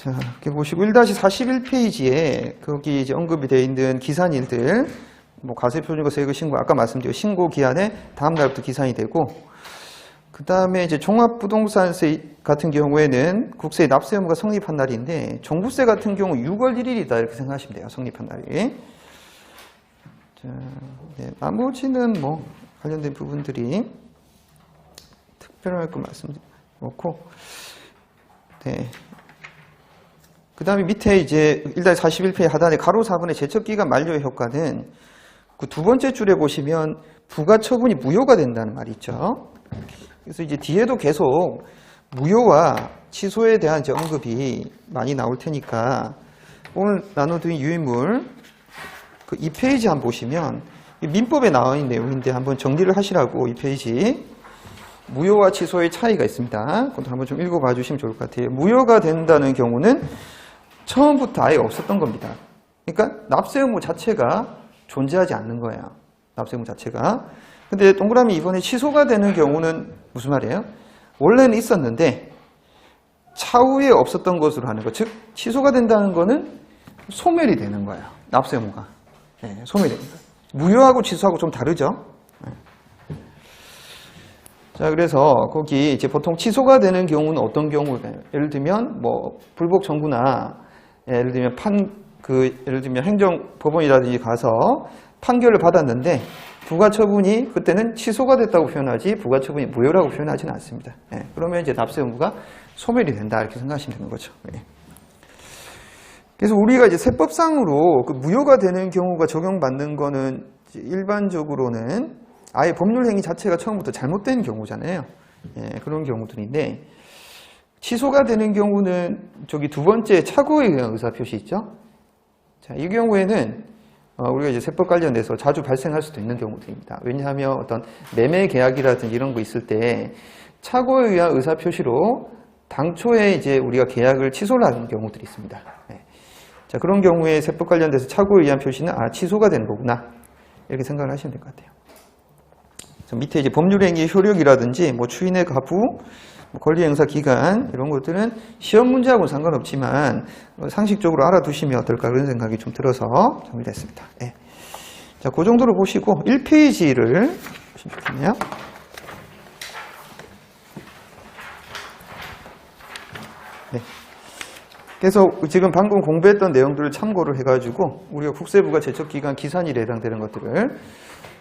자, 이렇게 보시고 1-41페이지에 거기 이제 언급이 되어 있는 기산일들, 뭐 과세표준과 세액의 신고, 아까 말씀드린 신고 기한에 다음 날부터 기산이 되고, 그 다음에 이제 종합부동산세 같은 경우에는 국세 납세 의무가 성립한 날인데, 종부세 같은 경우 6월 1일이다 이렇게 생각하시면 돼요. 성립한 날이. 자, 네, 나머지는 뭐 관련된 부분들이 특별할 거 말씀드리고, 네. 그 다음에 밑에 이제 1-41페이지 하단에 가로 4번의 제척기간 만료의 효과는 그 두 번째 줄에 보시면 부가처분이 무효가 된다는 말이 있죠. 그래서 이제 뒤에도 계속 무효와 취소에 대한 이제 언급이 많이 나올 테니까 오늘 나눠드린 유인물 그 2페이지 한번 보시면 민법에 나와 있는 내용인데 한번 정리를 하시라고 2페이지 무효와 취소의 차이가 있습니다. 그것도 한번 좀 읽어봐 주시면 좋을 것 같아요. 무효가 된다는 경우는 처음부터 아예 없었던 겁니다. 그러니까 납세 의무 자체가 존재하지 않는 거예요. 납세 의무 자체가. 근데 동그라미 이번에 취소가 되는 경우는 무슨 말이에요? 원래는 있었는데 차후에 없었던 것으로 하는 것. 즉 취소가 된다는 거는 소멸이 되는 거예요. 납세 의무가. 네, 소멸이 됩니다. 무효하고 취소하고 좀 다르죠? 네. 자, 그래서 거기 이제 보통 취소가 되는 경우는 어떤 경우예요? 예를 들면 뭐 불복 청구나 예를 들면 예를 들면 행정법원이라든지 가서 판결을 받았는데 부가처분이 그때는 취소가 됐다고 표현하지 부가처분이 무효라고 표현하지는 않습니다. 예, 그러면 이제 납세 의무가 소멸이 된다 이렇게 생각하시면 되는 거죠. 예. 그래서 우리가 이제 세법상으로 그 무효가 되는 경우가 적용받는 거는 일반적으로는 아예 법률 행위 자체가 처음부터 잘못된 경우잖아요. 예, 그런 경우들인데 취소가 되는 경우는 저기 두 번째 착오에 의한 의사표시 있죠. 자, 이 경우에는 우리가 이제 세법 관련돼서 자주 발생할 수도 있는 경우들입니다. 왜냐하면 어떤 매매 계약이라든지 이런 거 있을 때 착오에 의한 의사표시로 당초에 이제 우리가 계약을 취소를 하는 경우들이 있습니다. 네. 자, 그런 경우에 세법 관련돼서 착오에 의한 표시는 취소가 되는 거구나 이렇게 생각을 하시면 될 것 같아요. 밑에 이제 법률행위의 효력이라든지 뭐 추인의 가부, 권리행사 기간 이런 것들은 시험 문제하고는 상관없지만 상식적으로 알아두시면 어떨까 그런 생각이 좀 들어서 정리됐습니다. 네. 자, 그 정도로 보시고 1페이지를 보시면 좋겠네요. 네. 그래서 지금 방금 공부했던 내용들을 참고를 해가지고 우리가 국세부가 제척기간 기산일에 해당되는 것들을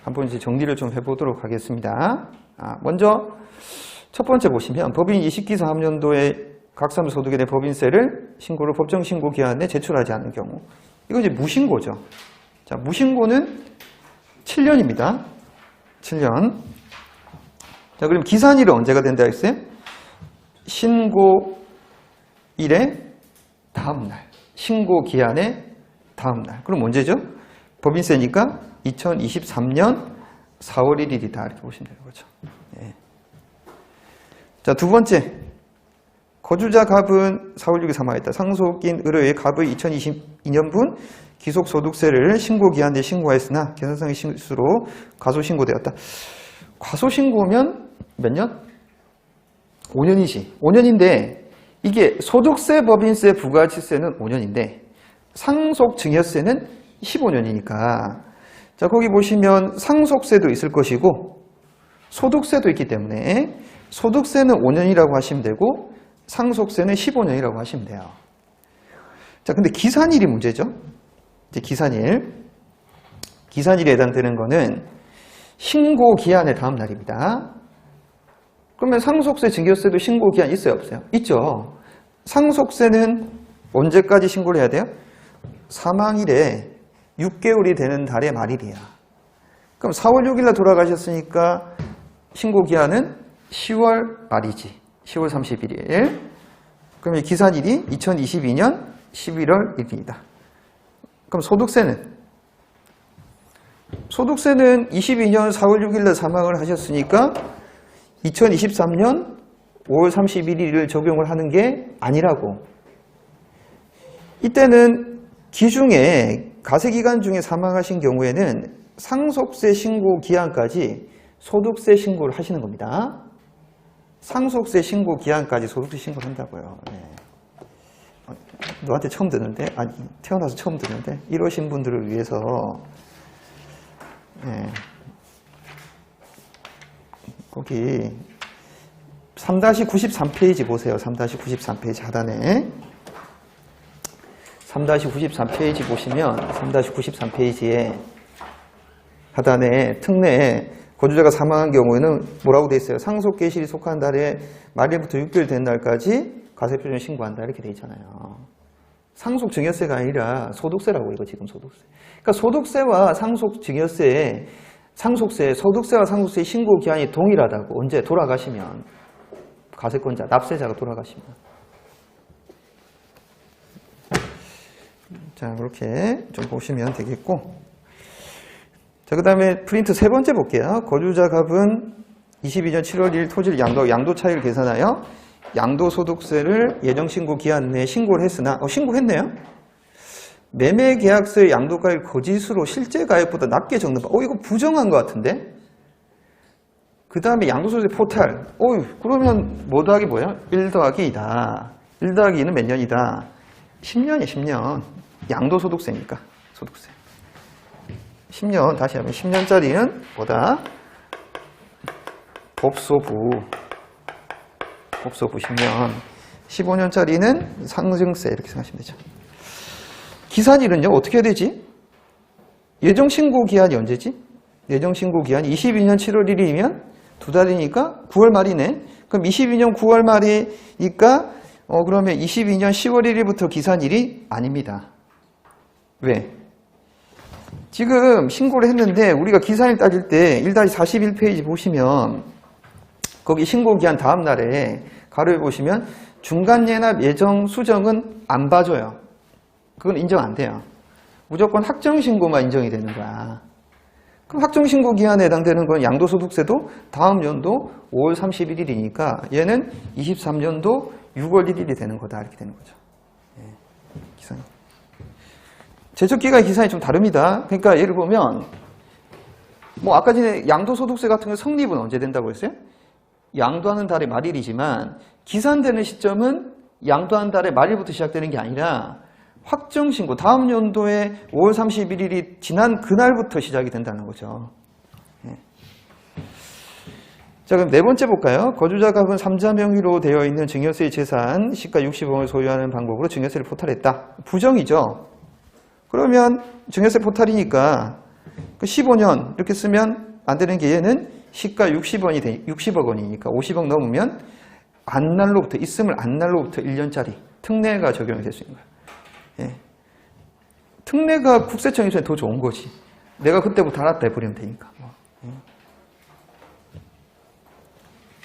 한번 이제 정리를 좀 해보도록 하겠습니다. 먼저 첫 번째 보시면 법인 20기사3년도에 각 사무소득에 대한 법인세를 신고를 법정 신고 기한 내에 제출하지 않은 경우, 이거 이제 무신고죠. 자, 무신고는 7년입니다. 7년. 자, 그럼 기산일은 언제가 된다 했어요? 신고일의 다음 날, 신고 기한의 다음 날. 그럼 언제죠? 법인세니까 2023년 4월 1일이다 이렇게 보시면 되는 거죠. 네. 자, 두 번째, 거주자 갑은 4월 6일 사망했다. 상속인 의뢰의 갑의 2022년분 기속소득세를 신고기한 내에 신고하였으나 계산상의 실수로 과소신고되었다. 과소신고면 몇 년? 5년이지. 5년인데 이게 소득세, 법인세, 부가가치세는 5년인데 상속증여세는 15년이니까 자, 거기 보시면 상속세도 있을 것이고 소득세도 있기 때문에 소득세는 5년이라고 하시면 되고 상속세는 15년이라고 하시면 돼요. 자, 근데 기산일이 문제죠. 이제 기산일에 해당되는 거는 신고 기한의 다음 날입니다. 그러면 상속세, 증여세도 신고 기한 있어요, 없어요? 있죠. 상속세는 언제까지 신고를 해야 돼요? 사망일에 6개월이 되는 달의 말일이야. 그럼 4월 6일날 돌아가셨으니까 신고 기한은 10월 말이지. 10월 31일. 그럼 기산일이 2022년 11월 1일이다. 그럼 소득세는 22년 4월 6일날 사망을 하셨으니까 2023년 5월 31일을 적용을 하는 게 아니라고. 이때는 기중에 가세기간 중에 사망하신 경우에는 상속세 신고 기한까지 소득세 신고를 하시는 겁니다. 상속세 신고 기한까지 소득세 신고를 한다고요. 네. 너한테 처음 듣는데, 아니, 태어나서 처음 듣는데, 이러신 분들을 위해서, 예, 거기 3-93페이지 보세요. 3-93페이지 하단에. 3-93페이지 보시면 3-93페이지에 하단에 특례에 거주자가 사망한 경우에는 뭐라고 돼 있어요? 상속 계실이 속한 달에 말일부터 6개월 된 날까지 가세표준 신고한다 이렇게 돼 있잖아요. 상속 증여세가 아니라 소득세라고 이거 지금 소득세. 그러니까 소득세와 상속 증여세, 상속세, 소득세와 상속세 신고 기한이 동일하다고. 언제 돌아가시면 가세권자, 납세자가 돌아가시면. 자, 그렇게 좀 보시면 되겠고. 자, 그 다음에 프린트 세 번째 볼게요. 거주자 갑은 22년 7월 1일 토지를 양도 차익을 계산하여 양도소득세를 예정신고 기한 내에 신고를 했으나, 신고했네요? 매매계약서의 양도가액 거짓으로 실제 가액보다 낮게 적는 바. 이거 부정한 것 같은데? 그 다음에 양도소득세 포탈. 그러면 뭐 더하기 뭐야? 1 더하기 2다. 1 더하기 2는 몇 년이다? 10년이에요, 10년. 양도소득세니까, 소득세. 10년, 다시 하면 10년짜리는 뭐다? 법소부 10년. 15년짜리는 상증세 이렇게 생각하시면 되죠. 기산일은요, 어떻게 해야 되지? 예정신고 기한이 언제지? 예정신고 기한이 22년 7월 1일이면 두 달이니까 9월 말이네. 그럼 22년 9월 말이니까 그러면 22년 10월 1일부터 기산일이 아닙니다. 왜? 지금 신고를 했는데 우리가 기산일 따질 때 1-41페이지 보시면 거기 신고기한 다음 날에 가로에 보시면 중간예납 예정 수정은 안 봐줘요. 그건 인정 안 돼요. 무조건 확정신고만 인정이 되는 거야. 그럼 확정신고 기한에 해당되는 건 양도소득세도 다음 연도 5월 31일이니까 얘는 23년도 6월 1일이 되는 거다 이렇게 되는 거죠. 기산이. 제척기간 기산이 좀 다릅니다. 그러니까 예를 보면 아까 전에 양도소득세 같은 거 성립은 언제 된다고 했어요? 양도하는 달의 말일이지만 기산되는 시점은 양도한 달의 말일부터 시작되는 게 아니라 확정신고 다음 연도에 5월 31일이 지난 그날부터 시작이 된다는 거죠. 자, 그럼 네 번째 볼까요? 거주자 갑은 3자 명의로 되어 있는 증여세의 재산 시가 60억을 소유하는 방법으로 증여세를 포탈했다. 부정이죠. 그러면 증여세 포탈이니까 15년 이렇게 쓰면 안 되는 게 얘는 시가 60억 원이니까 50억 넘으면 안날로부터 있음을 안날로부터 1년짜리 특례가 적용이 될 수 있는 거예요. 특례가 국세청 입장에 더 좋은 거지. 내가 그때부터 알았다 해버리면 되니까.